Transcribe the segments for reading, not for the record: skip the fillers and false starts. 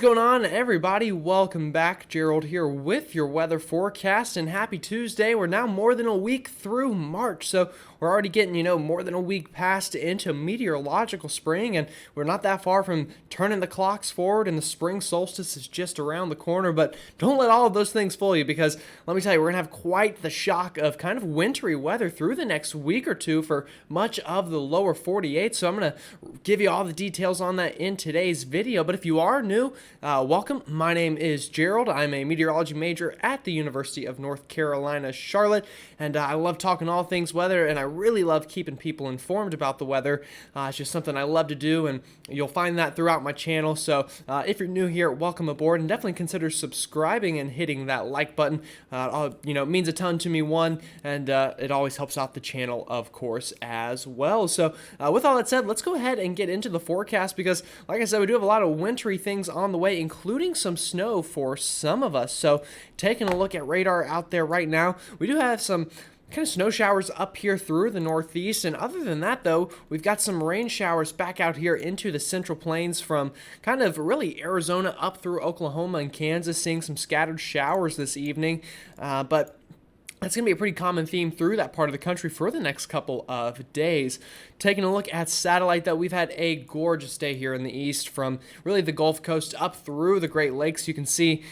going on, everybody? Welcome back. Gerald here with your weather forecast, and happy Tuesday. We're now more than a week through March, so we're already getting, more than a week past into meteorological spring, and we're not that far from turning the clocks forward, and the spring solstice is just around the corner. But don't let all of those things fool you, because let me tell you, we're going to have quite the shock of kind of wintry weather through the next week or two for much of the lower 48, so I'm going to give you all the details on that in today's video. But if you are new, welcome. My name is Gerald. I'm a meteorology major at the University of North Carolina, Charlotte, and I love talking all things weather, and I really love keeping people informed about the weather. It's just something I love to do, and you'll find that throughout my channel. So if you're new here, welcome aboard, and definitely consider subscribing and hitting that like button. It means a ton to me, and it always helps out the channel, of course, as well. So with all that said, let's go ahead and get into the forecast, because like I said, we do have a lot of wintry things on the way, including some snow for some of us. So taking a look at radar out there right now, we do have some kind of snow showers up here through the northeast, and other than that, though, we've got some rain showers back out here into the central plains from kind of really Arizona up through Oklahoma and Kansas, seeing some scattered showers this evening, but that's going to be a pretty common theme through that part of the country for the next couple of days. Taking a look at satellite, though, we've had a gorgeous day here in the east from really the Gulf Coast up through the Great Lakes. You can see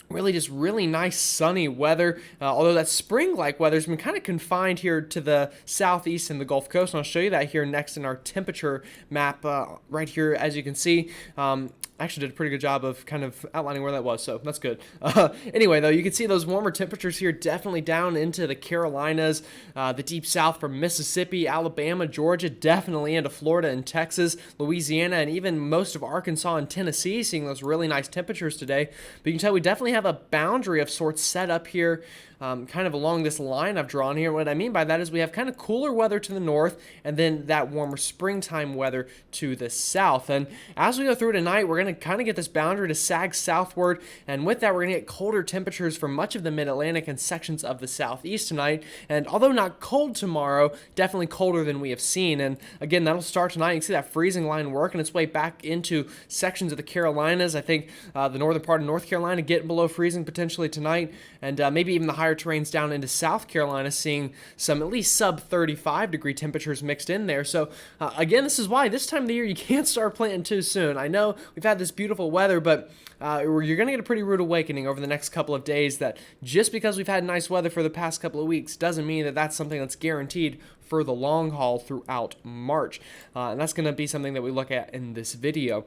really just really nice sunny weather, although that spring-like weather's been kind of confined here to the southeast and the Gulf Coast, and I'll show you that here next in our temperature map right here. As you can see, actually did a pretty good job of kind of outlining where that was, so that's good. Anyway, though, you can see those warmer temperatures here definitely down into the Carolinas, the deep south from Mississippi, Alabama, Georgia, definitely into Florida and Texas, Louisiana, and even most of Arkansas and Tennessee, seeing those really nice temperatures today. But you can tell we definitely have a boundary of sorts set up here, kind of along this line I've drawn here. What I mean by that is we have kind of cooler weather to the north, and then that warmer springtime weather to the south. And as we go through tonight, we're going to kind of get this boundary to sag southward, and with that, we're going to get colder temperatures for much of the mid-Atlantic and sections of the southeast tonight. And although not cold tomorrow, definitely colder than we have seen. And again, that'll start tonight. You can see that freezing line working its way back into sections of the Carolinas. I think the northern part of North Carolina getting below freezing potentially tonight, and maybe even the higher terrains down into South Carolina, seeing some at least sub 35 degree temperatures mixed in there. So again, this is why this time of the year you can't start planting too soon. I know we've had this beautiful weather, but you're going to get a pretty rude awakening over the next couple of days, that just because we've had nice weather for the past couple of weeks doesn't mean that that's something that's guaranteed for the long haul throughout March. And that's going to be something that we look at in this video.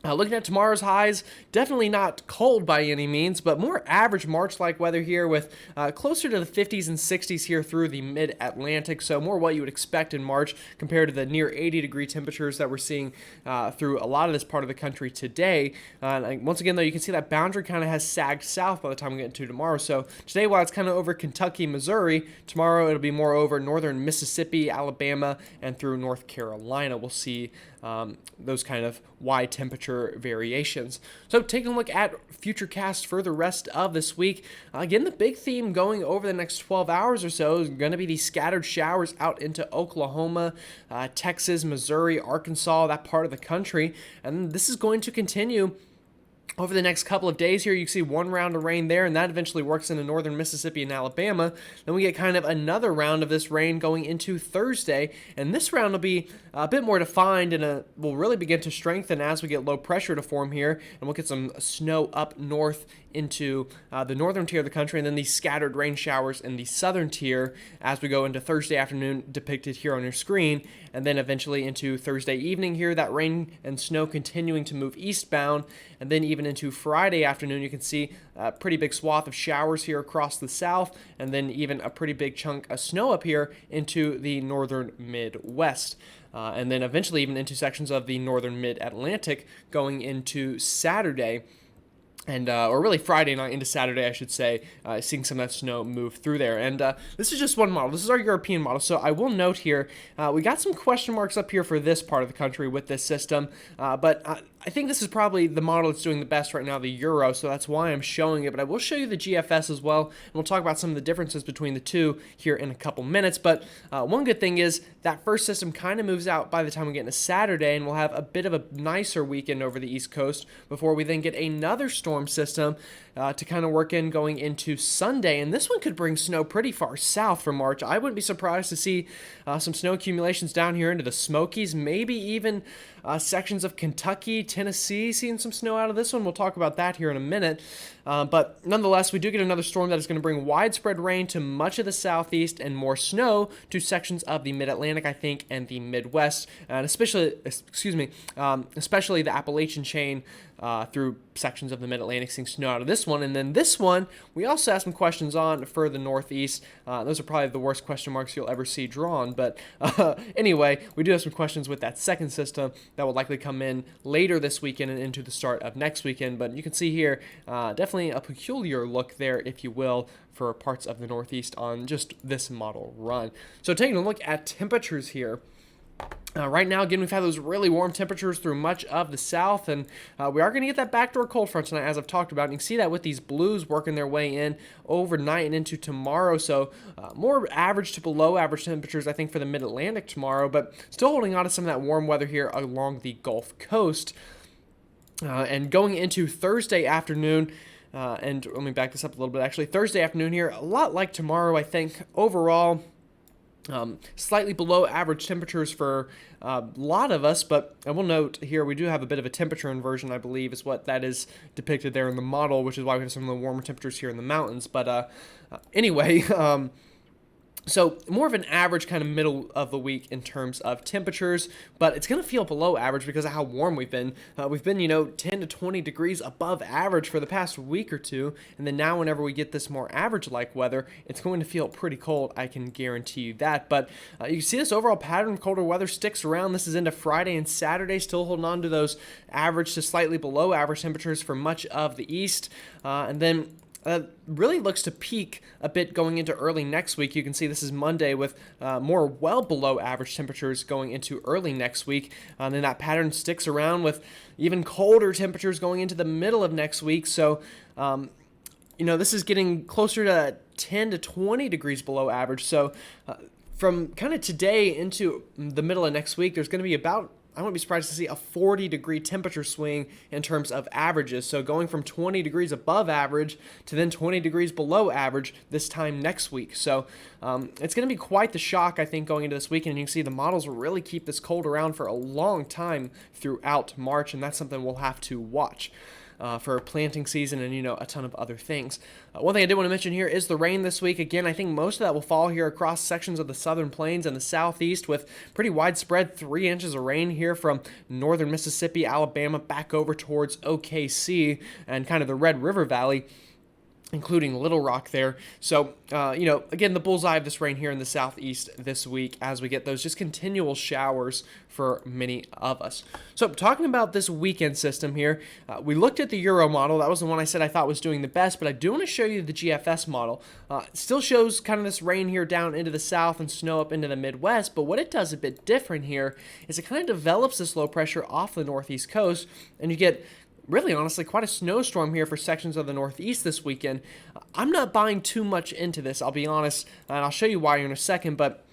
Looking at tomorrow's highs, definitely not cold by any means, but more average March-like weather here, with closer to the 50s and 60s here through the mid-Atlantic, so more what you would expect in March compared to the near 80-degree temperatures that we're seeing through a lot of this part of the country today. Once again, though, you can see that boundary kind of has sagged south by the time we get into tomorrow. So today, while it's kind of over Kentucky, Missouri, tomorrow it'll be more over northern Mississippi, Alabama, and through North Carolina. We'll see those kind of wide temperature variations. So taking a look at futurecast for the rest of this week, again, the big theme going over the next 12 hours or so is going to be these scattered showers out into Oklahoma, Texas, Missouri, Arkansas, that part of the country, and this is going to continue over the next couple of days here. You can see one round of rain there, and that eventually works into northern Mississippi and Alabama. Then we get kind of another round of this rain going into Thursday, and this round will be a bit more defined, and will really begin to strengthen as we get low pressure to form here, and we'll get some snow up north into the northern tier of the country, and then these scattered rain showers in the southern tier as we go into Thursday afternoon, depicted here on your screen, and then eventually into Thursday evening here, that rain and snow continuing to move eastbound, and then even into Friday afternoon, you can see a pretty big swath of showers here across the south, and then even a pretty big chunk of snow up here into the northern Midwest. And then eventually even into sections of the northern mid-Atlantic going into Saturday. and or really Friday night into Saturday, I should say, seeing some of that snow move through there. And this is just one model. This is our European model. So I will note here, we got some question marks up here for this part of the country with this system, but I think this is probably the model that's doing the best right now, the Euro, so that's why I'm showing it. But I will show you the GFS as well, and we'll talk about some of the differences between the two here in a couple minutes. But one good thing is that first system kind of moves out by the time we get into Saturday, and we'll have a bit of a nicer weekend over the East Coast before we then get another storm system to kind of work in going into Sunday. And this one could bring snow pretty far south for March. I wouldn't be surprised to see some snow accumulations down here into the Smokies, maybe even sections of Kentucky, Tennessee, seeing some snow out of this one. We'll talk about that here in a minute. But nonetheless, we do get another storm that is going to bring widespread rain to much of the southeast and more snow to sections of the mid-Atlantic, I think, and the Midwest, and especially the Appalachian chain through sections of the mid-Atlantic, seeing snow out of this one. And then this one, we also have some questions on for the northeast. Those are probably the worst question marks you'll ever see drawn. But anyway, we do have some questions with that second system that will likely come in later this weekend and into the start of next weekend. But you can see here, definitely a peculiar look there, if you will, for parts of the northeast on just this model run. So taking a look at temperatures here. Right now, again, we've had those really warm temperatures through much of the south, and we are going to get that backdoor cold front tonight, as I've talked about. And you can see that with these blues working their way in overnight and into tomorrow. So more average to below average temperatures, I think, for the mid-Atlantic tomorrow, but still holding on to some of that warm weather here along the Gulf Coast. And going into Thursday afternoon, and let me back this up a little bit, actually. Thursday afternoon here, a lot like tomorrow, I think, overall. Slightly below average temperatures for a lot of us, but I will note here we do have a bit of a temperature inversion, I believe, is what that is depicted there in the model, which is why we have some of the warmer temperatures here in the mountains. But anyway, so more of an average kind of middle of the week in terms of temperatures, but it's going to feel below average because of how warm we've been. We've been, 10 to 20 degrees above average for the past week or two, and then now whenever we get this more average-like weather, it's going to feel pretty cold, I can guarantee you that. But you can see this overall pattern of colder weather sticks around. This is into Friday and Saturday, still holding on to those average to slightly below average temperatures for much of the east, and then really looks to peak a bit going into early next week. You can see this is Monday with more well below average temperatures going into early next week. And then that pattern sticks around with even colder temperatures going into the middle of next week. So, this is getting closer to 10 to 20 degrees below average. So from kind of today into the middle of next week, there's going to be about, I wouldn't be surprised to see a 40-degree temperature swing in terms of averages. So going from 20 degrees above average to then 20 degrees below average this time next week. So it's going to be quite the shock, I think, going into this weekend. And you can see the models will really keep this cold around for a long time throughout March, and that's something we'll have to watch for planting season and, a ton of other things. One thing I did want to mention here is the rain this week. Again, I think most of that will fall here across sections of the southern plains and the southeast with pretty widespread 3 inches of rain here from northern Mississippi, Alabama, back over towards OKC and kind of the Red River Valley, including Little Rock there. So, again, the bullseye of this rain here in the southeast this week as we get those just continual showers for many of us. So, talking about this weekend system here, we looked at the Euro model. That was the one I said I thought was doing the best, but I do want to show you the GFS model. It still shows kind of this rain here down into the south and snow up into the Midwest, but what it does a bit different here is it kind of develops this low pressure off the northeast coast, and you get really, honestly, quite a snowstorm here for sections of the northeast this weekend. I'm not buying too much into this, I'll be honest, and I'll show you why in a second, but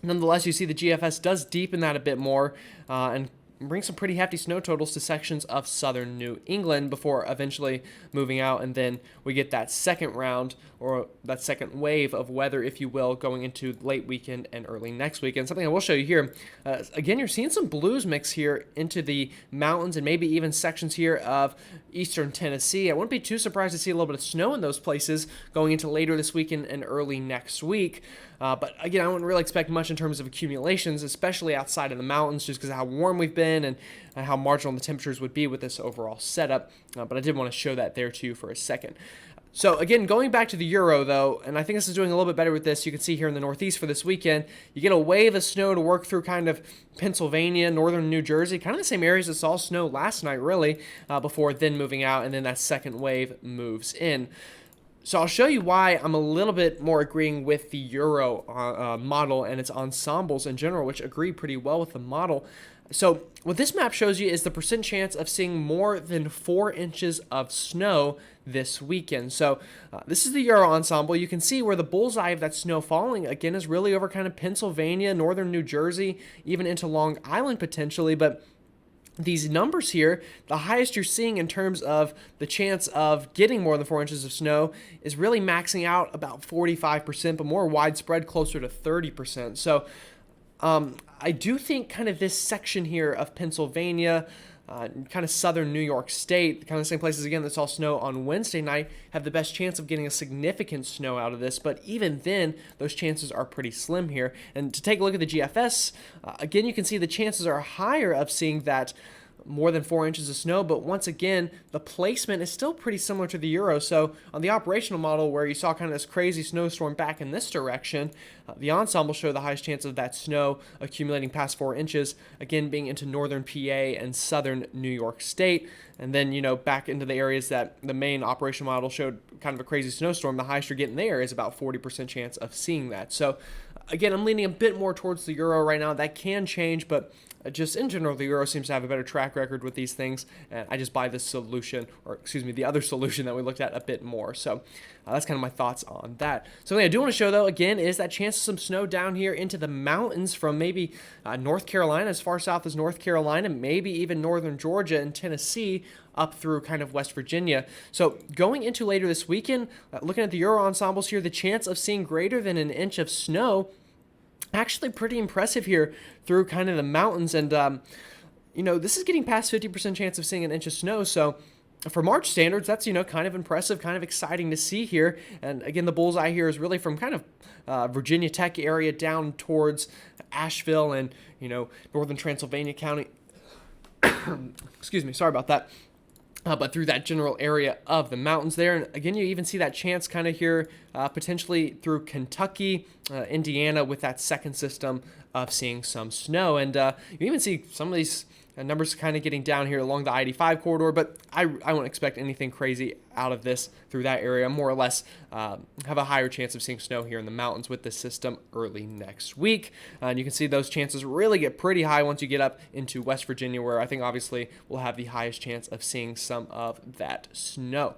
nonetheless, you see the GFS does deepen that a bit more and bring some pretty hefty snow totals to sections of southern New England before eventually moving out, and then we get that second round or that second wave of weather, if you will, going into late weekend and early next weekend. Something I will show you here. Again, you're seeing some blues mix here into the mountains and maybe even sections here of eastern Tennessee. I wouldn't be too surprised to see a little bit of snow in those places going into later this weekend and early next week. But again, I wouldn't really expect much in terms of accumulations, especially outside of the mountains, just because of how warm we've been and how marginal the temperatures would be with this overall setup. But I did want to show that there to you for a second. So again, going back to the Euro though, and I think this is doing a little bit better with this. You can see here in the Northeast for this weekend, you get a wave of snow to work through kind of Pennsylvania, northern New Jersey, kind of the same areas that saw snow last night really, before then moving out, and then that second wave moves in. So I'll show you why I'm a little bit more agreeing with the Euro model and its ensembles in general, which agree pretty well with the model. So what this map shows you is the percent chance of seeing more than 4 inches of snow this weekend. So this is the Euro ensemble. You can see where the bullseye of that snow falling, again, is really over kind of Pennsylvania, northern New Jersey, even into Long Island potentially, but these numbers here, the highest you're seeing in terms of the chance of getting more than 4 inches of snow is really maxing out about 45%, but more widespread closer to 30%. So I do think kind of this section here of Pennsylvania, kind of southern New York State, kind of the same places again that saw snow on Wednesday night, have the best chance of getting a significant snow out of this. But even then, those chances are pretty slim here. And to take a look at the GFS, again, you can see the chances are higher of seeing that more than 4 inches of snow, but once again, the placement is still pretty similar to the Euro. So on the operational model where you saw kind of this crazy snowstorm back in this direction, the ensemble show the highest chance of that snow accumulating past 4 inches, again being into northern PA and southern New York State. And then, back into the areas that the main operational model showed kind of a crazy snowstorm, the highest you're getting there is about 40% chance of seeing that. So again, I'm leaning a bit more towards the Euro right now. That can change, but just in general, the Euro seems to have a better track record with these things, and I just buy this solution, or excuse me, the other solution that we looked at a bit more. So that's kind of my thoughts on that. Something I do want to show, though, again, is that chance of some snow down here into the mountains from maybe North Carolina, as far south as North Carolina, maybe even northern Georgia and Tennessee, up through kind of West Virginia. So going into later this weekend, looking at the Euro ensembles here, the chance of seeing greater than an inch of snow actually pretty impressive here through kind of the mountains. And, this is getting past 50% chance of seeing an inch of snow. So for March standards, that's, kind of impressive, kind of exciting to see here. And again, the bullseye here is really from kind of Virginia Tech area down towards Asheville and, northern Transylvania County. Excuse me, sorry about that. But through that general area of the mountains there. And again, you even see that chance kind of here potentially through Kentucky, Indiana with that second system of seeing some snow. And you even see some of these numbers kind of getting down here along the I-85 corridor, but I won't expect anything crazy out of this through that area. More or less have a higher chance of seeing snow here in the mountains with this system early next week. And you can see those chances really get pretty high once you get up into West Virginia, where I think obviously we'll have the highest chance of seeing some of that snow.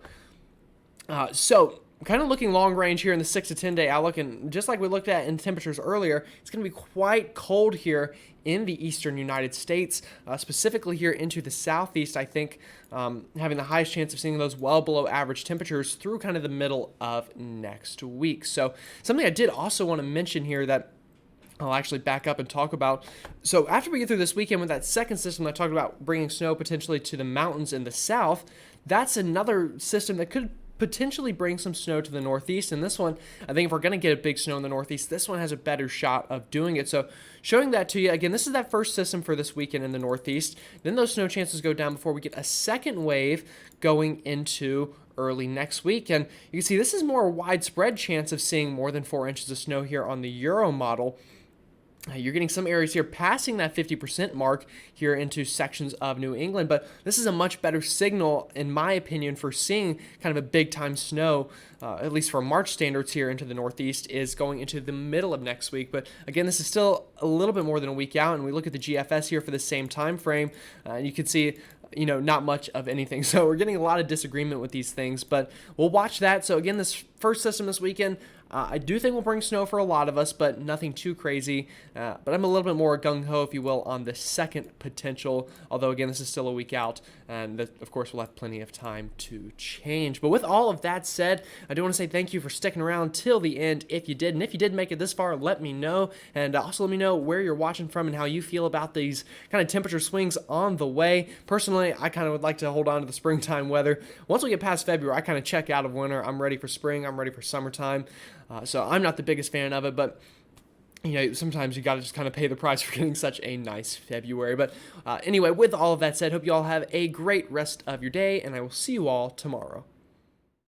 So kind of looking long range here in the 6 to 10 day outlook, and just like we looked at in temperatures earlier, it's going to be quite cold here in the eastern United States, specifically here into the southeast. I think having the highest chance of seeing those well below average temperatures through kind of the middle of next week. So something I did also want to mention here that I'll actually back up and talk about. So after we get through this weekend with that second system that talked about bringing snow potentially to the mountains in the south, that's another system that could potentially bring some snow to the northeast. And this one, I think if we're going to get a big snow in the northeast, this one has a better shot of doing it. So showing that to you, again, this is that first system for this weekend in the northeast. Then those snow chances go down before we get a second wave going into early next week. And you can see this is more a widespread chance of seeing more than 4 inches of snow here on the Euro model. You're getting some areas here passing that 50% mark here into sections of New England, but this is a much better signal, in my opinion, for seeing kind of a big-time snow, at least for March standards here into the Northeast, is going into the middle of next week. But again, this is still a little bit more than a week out, and we look at the GFS here for the same time frame, and you can see not much of anything. So we're getting a lot of disagreement with these things, but we'll watch that. So again, this first system this weekend, I do think will bring snow for a lot of us, but nothing too crazy. But I'm a little bit more gung-ho, if you will, on the second potential, although, again, this is still a week out, and that, of course, we'll have plenty of time to change. But with all of that said, I do want to say thank you for sticking around till the end if you did. And if you did make it this far, let me know. And also let me know where you're watching from and how you feel about these kind of temperature swings on the way. Personally, I kind of would like to hold on to the springtime weather. Once we get past February, I kind of check out of winter. I'm ready for spring. I'm ready for summertime. So I'm not the biggest fan of it, but sometimes you got to just kind of pay the price for getting such a nice February. But anyway, with all of that said, hope you all have a great rest of your day, and I will see you all tomorrow.